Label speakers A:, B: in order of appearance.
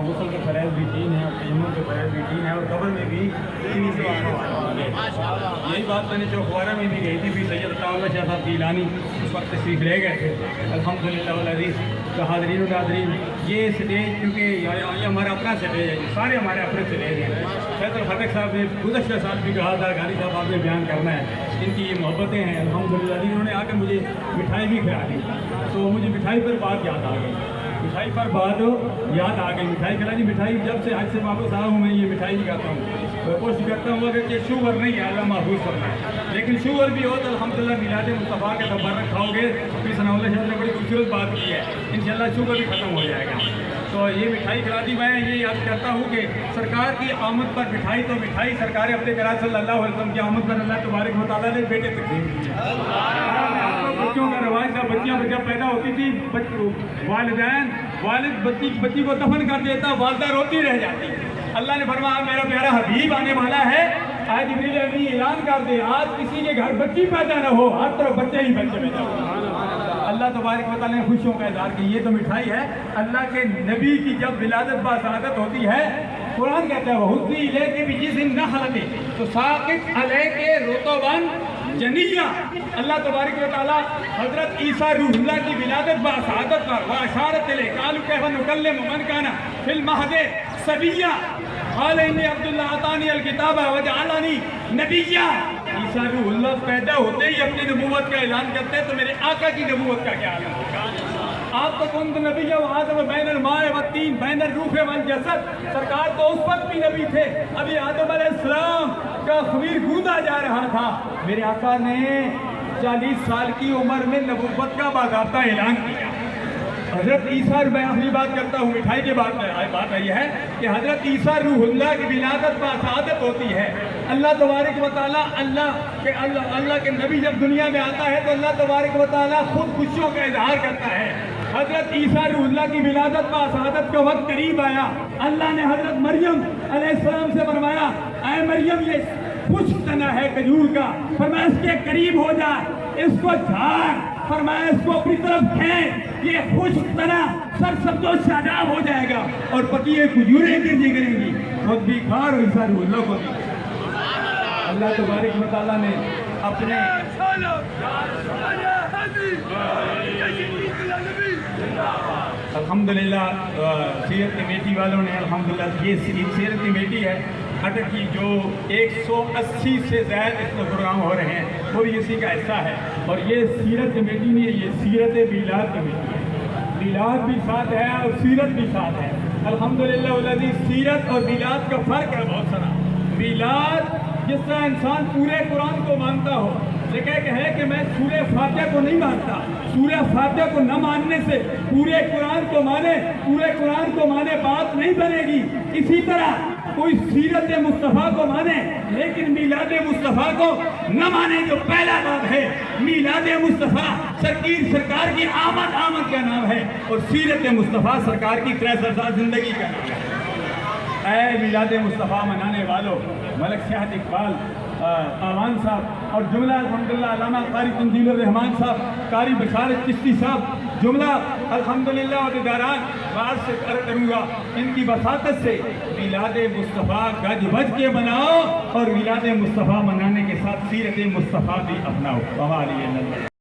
A: गुस्ल के फ़रज़ भी 3 हैं और तयम्मुम के फ़रज़ भी 3 हैं और कब्र में भी 3 से यही बात मैंने चौखवारा में भी गई थी। भी सैयद अताउल्लाह शाह साहब गीलानी उस वक्त तशरीफ़ ले गए थे। अल्हम्दुलिल्लाह तो हाज़रीन और नाज़रीन, ये स्टेज क्योंकि ये हमारा अपना स्टेज है, सारे हमारे अपने स्टेज हैं। फैसल खटक साहब ने गुज़श्ता साल भी कहा था, गारी साहब आपने बयान करना है, इनकी ये मोहब्बतें हैं। अल्हम्दुलिल्लाह इन्होंने आकर मुझे मिठाई भी खिला दी, तो मुझे मिठाई पर बात याद आ गई, मिठाई पर बात याद आ गई। मिठाई खिला दी, मिठाई जब से आज से वापस आया हूँ मैं ये मिठाई नहीं खाता हूँ, तो कोशिश करता हूँ अगर कि शुगर नहीं है, अल्लाह महफूज करना है, लेकिन शुगर भी हो तो अल्हम्दुलिल्लाह मिलाद मुस्तफ़ा के तबर्रक खाओगे। फिर सनाउल्लाह शाह ने बड़ी खूबसूरत बात की है, इंशाअल्लाह शुगर भी ख़त्म हो जाएगा। तो ये मिठाई खिला दी। मैं ये याद करता हूँ कि सरकार की आमद पर मिठाई, तो मिठाई सरकार अपने करार सल्लल्लाहु अलैहि वसल्लम की आमद पर अल्लाह तबारक व तआला ने बेटे तकसीम की है। बच्चों का रवाज था, बच्चियाँ जब पैदा होती थी वालिद बच्ची को दफन कर देता, वालदा रोती रह जाती। अल्लाह ने फरमाया मेरा प्यारा हबीब आने वाला है, आज जिब्रील अभी ऐलान कर दे आज किसी के घर बच्ची पैदा न हो, हर तरफ बच्चे ही बच्चे पैदा हो। अल्लाह तबारक व तआला ने खुशियों का इज़हार किया। ये तो मिठाई है। अल्लाह के नबी की जब विलादत बासआदत होती है, कुरान कहता है हुज़्ज़ी इलैकी बिजिज़्इन नख़लति, तो साक़ित अलैके रुतबन जनिया। अल्लाह तबारक व तआला हज़रत ईसा रूहुल्लाह की विलादत बासआदत पर व अशारत इलैहि क़ालू कैफ़ नुकल्लिमु मन काना फ़िल महदि सबिय्या क़ाल इन्नी अब्दुल्लाह अतानी अल किताब व जअलनी नबिय्या। ईसा रूहुल्लाह पैदा होते ही अपनी नबूवत का ऐलान करते हैं, तो मेरे आका की नबूवत का क्या ऐलान होगा? आप तो कुंत नबी आदम बैनल माए व तीन बैनल रूह वल जसद, सरकार तो उस वक्त भी नबी थे, अभी आदम अलैहिस्सलाम का खमीर गूंदा जा रहा था। मेरे आका ने 40 साल की उम्र में नबूवत का बाकायदा ऐलान किया। हज़रत ईसा, मैं अपनी बात करता हूँ, मिठाई की बात यह है कि हज़रत ईसा रूहुल्लाह की विलादत बासआदत होती है। अल्लाह तबारक व तआला अल्लाह के नबी जब दुनिया में आता है तो अल्लाह तबारक व तआला खुद खुशियों का इजहार करता है। हज़रत ईसा रूहुल्लाह की विलादत बासआदत का वक्त करीब आया। अल्लाह ने हज़रत मरियम अलैहिस्सलाम से फरमाया, ऐ मरियम ये खुश तना है खजूर का, फरमाया इसके करीब हो जा, इसको झाड़, फरमाया इसको अपनी तरफ खेच, ये खुश तना सरसब्ज़ो शादाब हो जाएगा और पकी खजूरें गिरजी करेंगी। खुद भी खा और ईसा रूहुल्लाह को भी। अल्लाह तबारक व तआला ने अपने अल्हम्दुलिल्लाह सीरत कमेटी वालों ने अल्हम्दुलिल्लाह ये सीरत कमेटी है अटक की जो 180 से ज़्यादा इस प्रोग्राम हो रहे हैं वो भी इसी का हिस्सा है। और ये सीरत कमेटी नहीं है, ये सीरत मिलाद कमेटी है। मिलाद भी साथ है और सीरत भी साथ है। अल्हम्दुलिल्लाह सीरत और मिलाद का फ़र्क है बहुत सारा। मिलाद जिस तरह इंसान पूरे कुरान को मानता हो, लेकिन है कि मैं सूरह फातिहा को नहीं मानता, सूरह फातिहा को न मानने से पूरे कुरान को माने बात नहीं बनेगी। इसी तरह कोई सीरत मुस्तफ़ा को माने लेकिन मीलाद मुस्तफ़ा को न माने, जो पहला बात है मीलाद मुस्तफ़ा सरकार की आमद का नाम है और सीरत मुस्तफ़ा सरकार की 63 साल जिंदगी का नाम है। ऐ मिलाद मुस्तफ़ा मनाने वालों, मलक सियाहत इकबाल आवान साहब और जुमला अल्हम्दुलिल्लाह अल्लामा कारी तंजील रहमान साहब, कारी बशारत चिश्ती साहब, जुमला अल्हम्दुलिल्लाह और इदारान बात से कर करूँगा, इनकी वसातत से मिलाद मुस्तफ़ा गज बज के मनाओ और मिलाद मुस्तफ़ा मनाने के साथ सीरत मुस्तफ़ा भी अपनाओ।